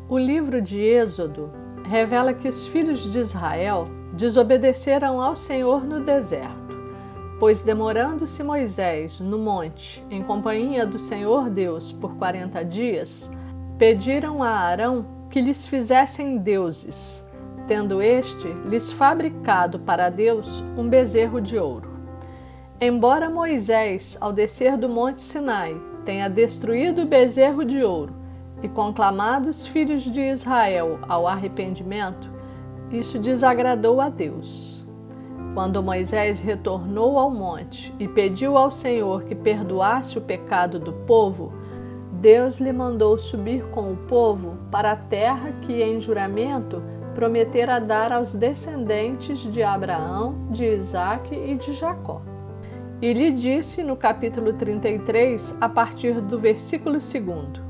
O livro de Êxodo revela que os filhos de Israel desobedeceram ao Senhor no deserto, pois demorando-se Moisés no monte em companhia do Senhor Deus por 40 dias, pediram a Arão que lhes fizessem deuses, tendo este lhes fabricado para Deus um bezerro de ouro. Embora Moisés, ao descer do monte Sinai, tenha destruído o bezerro de ouro e conclamado os filhos de Israel ao arrependimento, isso desagradou a Deus. Quando Moisés retornou ao monte e pediu ao Senhor que perdoasse o pecado do povo, Deus lhe mandou subir com o povo para a terra que, em juramento, prometera dar aos descendentes de Abraão, de Isaque e de Jacó. E lhe disse no capítulo 33, a partir do versículo 2: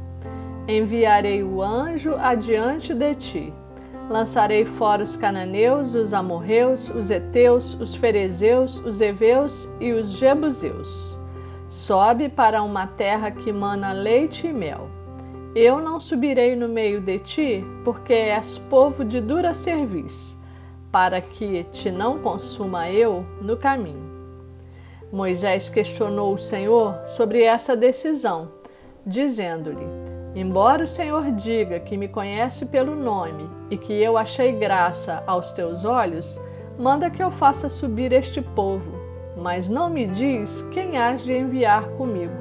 Enviarei o anjo adiante de ti. Lançarei fora os cananeus, os amorreus, os heteus, os ferezeus, os heveus e os jebuseus. Sobe para uma terra que mana leite e mel. Eu não subirei no meio de ti, porque és povo de dura cerviz, para que te não consuma eu no caminho. Moisés questionou o Senhor sobre essa decisão, dizendo-lhe: Embora o Senhor diga que me conhece pelo nome e que eu achei graça aos teus olhos, manda que eu faça subir este povo, mas não me diz quem hás de enviar comigo.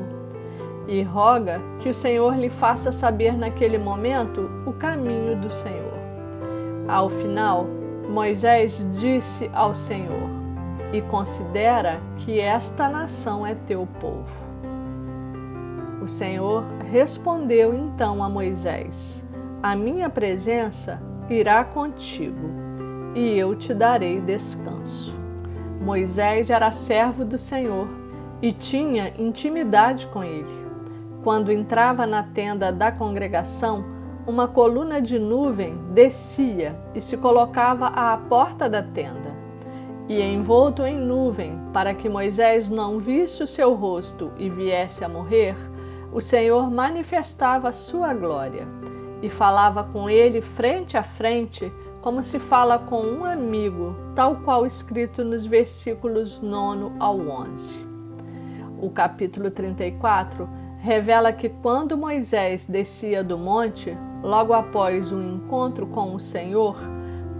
E roga que o Senhor lhe faça saber naquele momento o caminho do Senhor. Ao final, Moisés disse ao Senhor: E considera que esta nação é teu povo. O Senhor respondeu então a Moisés: A minha presença irá contigo, e eu te darei descanso. Moisés era servo do Senhor e tinha intimidade com ele. Quando entrava na tenda da congregação, uma coluna de nuvem descia e se colocava à porta da tenda. E envolto em nuvem, para que Moisés não visse o seu rosto e viesse a morrer, o Senhor manifestava a sua glória e falava com ele frente a frente, como se fala com um amigo, tal qual escrito nos versículos 9 ao 11. O capítulo 34 revela que quando Moisés descia do monte, logo após o encontro com o Senhor,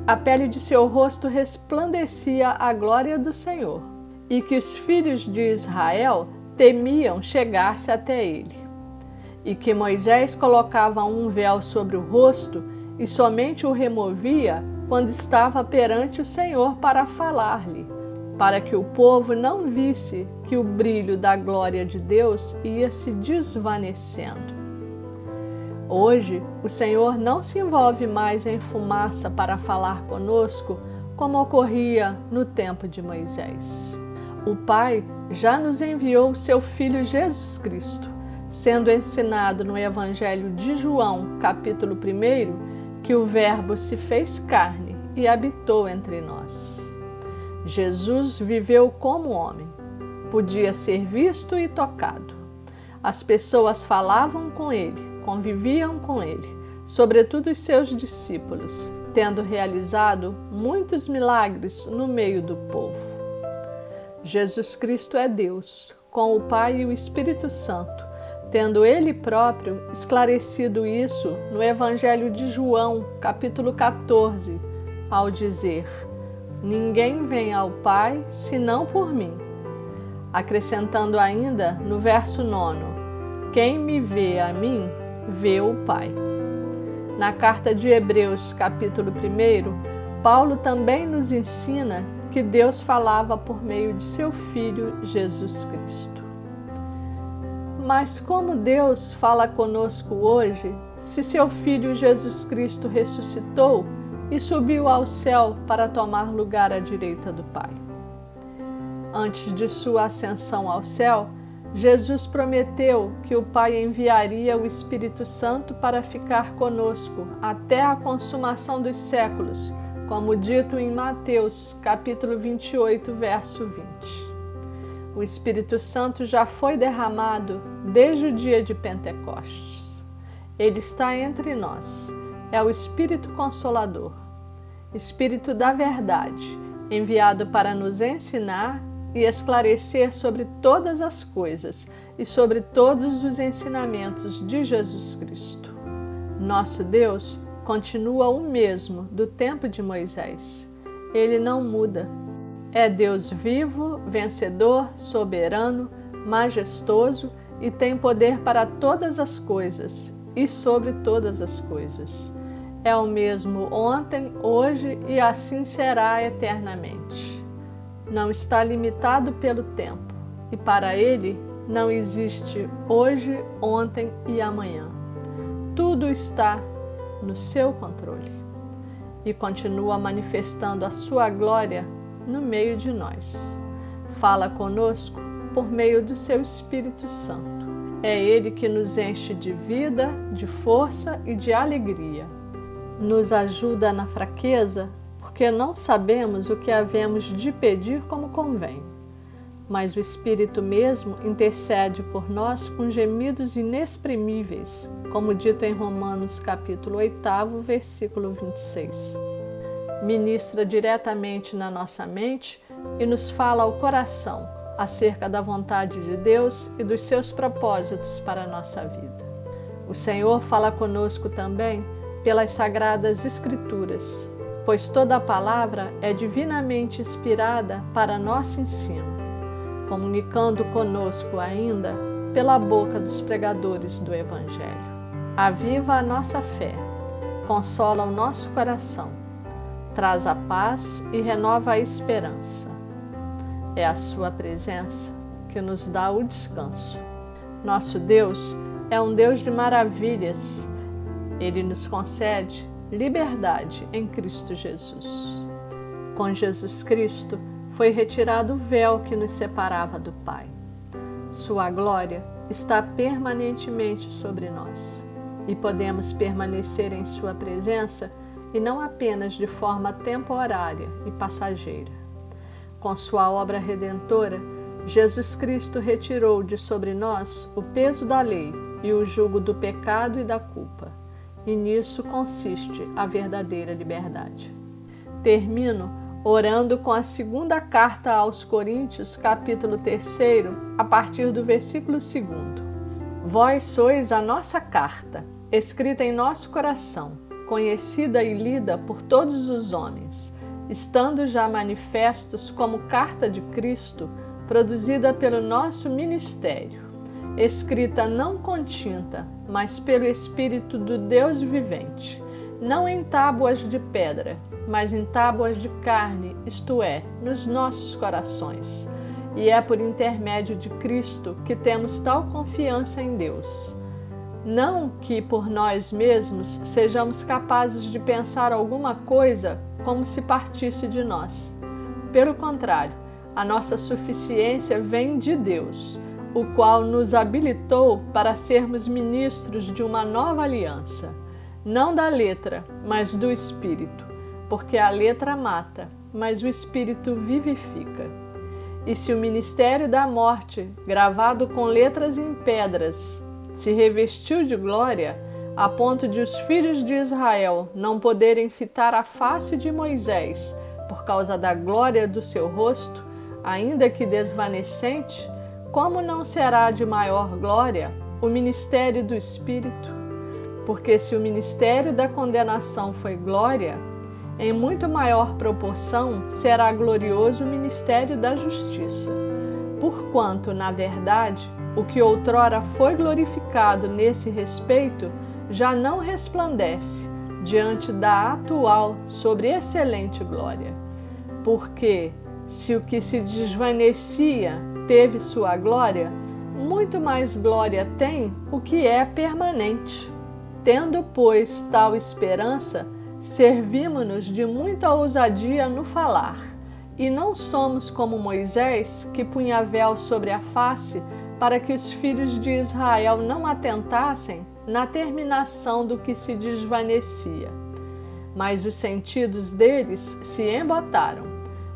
a pele de seu rosto resplandecia a glória do Senhor, e que os filhos de Israel temiam chegar-se até ele. E que Moisés colocava um véu sobre o rosto e somente o removia quando estava perante o Senhor para falar-lhe, para que o povo não visse que o brilho da glória de Deus ia se desvanecendo. Hoje, o Senhor não se envolve mais em fumaça para falar conosco, como ocorria no tempo de Moisés. O Pai já nos enviou o seu Filho Jesus Cristo, sendo ensinado no Evangelho de João, capítulo 1, que o Verbo se fez carne e habitou entre nós. Jesus viveu como homem, podia ser visto e tocado. As pessoas falavam com ele, conviviam com ele, sobretudo os seus discípulos, tendo realizado muitos milagres no meio do povo. Jesus Cristo é Deus, com o Pai e o Espírito Santo, tendo ele próprio esclarecido isso no Evangelho de João, capítulo 14, ao dizer: Ninguém vem ao Pai senão por mim. Acrescentando ainda no verso 9: Quem me vê a mim, vê o Pai. Na carta de Hebreus, capítulo 1, Paulo também nos ensina que Deus falava por meio de seu Filho Jesus Cristo. Mas como Deus fala conosco hoje, se seu Filho Jesus Cristo ressuscitou e subiu ao céu para tomar lugar à direita do Pai? Antes de sua ascensão ao céu, Jesus prometeu que o Pai enviaria o Espírito Santo para ficar conosco até a consumação dos séculos, como dito em Mateus, capítulo 28, verso 20. O Espírito Santo já foi derramado desde o dia de Pentecostes. Ele está entre nós é o Espírito Consolador, Espírito da Verdade, enviado para nos ensinar e esclarecer sobre todas as coisas e sobre todos os ensinamentos de Jesus Cristo. Nosso Deus continua o mesmo do tempo de Moisés. Ele não muda. É Deus vivo, vencedor, soberano, majestoso e tem poder para todas as coisas e sobre todas as coisas. É o mesmo ontem, hoje e assim será eternamente. Não está limitado pelo tempo e para Ele não existe hoje, ontem e amanhã. Tudo está no seu controle e continua manifestando a sua glória no meio de nós. Fala conosco por meio do seu Espírito Santo. É Ele que nos enche de vida, de força e de alegria. Nos ajuda na fraqueza, porque não sabemos o que havemos de pedir como convém. Mas o Espírito mesmo intercede por nós com gemidos inexprimíveis, como dito em Romanos capítulo 8, versículo 26. Ministra diretamente na nossa mente e nos fala ao coração acerca da vontade de Deus e dos seus propósitos para a nossa vida. O Senhor fala conosco também pelas Sagradas Escrituras, pois toda a palavra é divinamente inspirada para nosso ensino, comunicando conosco ainda pela boca dos pregadores do Evangelho. Aviva a nossa fé, consola o nosso coração, traz a paz e renova a esperança. É a sua presença que nos dá o descanso. Nosso Deus é um Deus de maravilhas. Ele nos concede liberdade em Cristo Jesus. Com Jesus Cristo foi retirado o véu que nos separava do Pai. Sua glória está permanentemente sobre nós e podemos permanecer em sua presença e não apenas de forma temporária e passageira. Com sua obra redentora, Jesus Cristo retirou de sobre nós o peso da lei e o jugo do pecado e da culpa. E nisso consiste a verdadeira liberdade. Termino orando com a segunda carta aos Coríntios, capítulo 3, a partir do versículo 2. Vós sois a nossa carta, escrita em nosso coração, conhecida e lida por todos os homens, estando já manifestos como carta de Cristo, produzida pelo nosso ministério, escrita não com tinta, mas pelo Espírito do Deus vivente, não em tábuas de pedra, mas em tábuas de carne, isto é, nos nossos corações. E é por intermédio de Cristo que temos tal confiança em Deus. Não que por nós mesmos sejamos capazes de pensar alguma coisa como se partisse de nós. Pelo contrário, a nossa suficiência vem de Deus, o qual nos habilitou para sermos ministros de uma nova aliança, não da letra, mas do Espírito, porque a letra mata, mas o Espírito vivifica. E se o ministério da morte, gravado com letras em pedras, se revestiu de glória, a ponto de os filhos de Israel não poderem fitar a face de Moisés por causa da glória do seu rosto, ainda que desvanecente, como não será de maior glória o ministério do Espírito? Porque se o ministério da condenação foi glória, em muito maior proporção será glorioso o ministério da justiça. Porquanto, na verdade, o que outrora foi glorificado nesse respeito já não resplandece diante da atual sobre excelente glória. Porque, se o que se desvanecia teve sua glória, muito mais glória tem o que é permanente. Tendo, pois, tal esperança, servimo-nos de muita ousadia no falar, e não somos como Moisés, que punha véu sobre a face, para que os filhos de Israel não atentassem na terminação do que se desvanecia. Mas os sentidos deles se embotaram,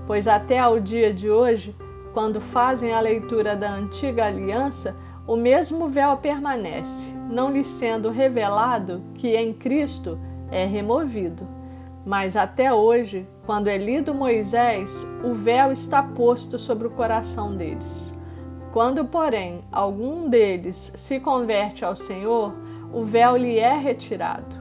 pois até ao dia de hoje, quando fazem a leitura da antiga aliança, o mesmo véu permanece, não lhes sendo revelado que em Cristo é removido. Mas até hoje, quando é lido Moisés, o véu está posto sobre o coração deles. Quando, porém, algum deles se converte ao Senhor, o véu lhe é retirado.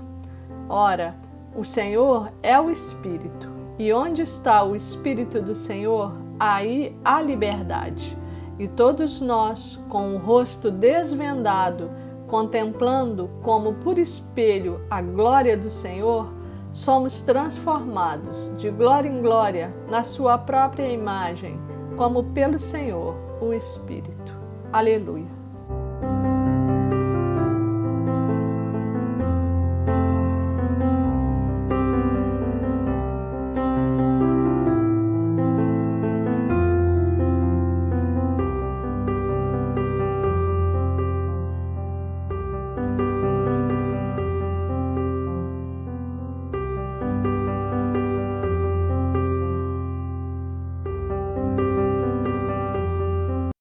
Ora, o Senhor é o Espírito, e onde está o Espírito do Senhor, aí há liberdade. E todos nós, com o rosto desvendado, contemplando como por espelho a glória do Senhor, somos transformados de glória em glória na sua própria imagem, como pelo Senhor, o Espírito. Aleluia.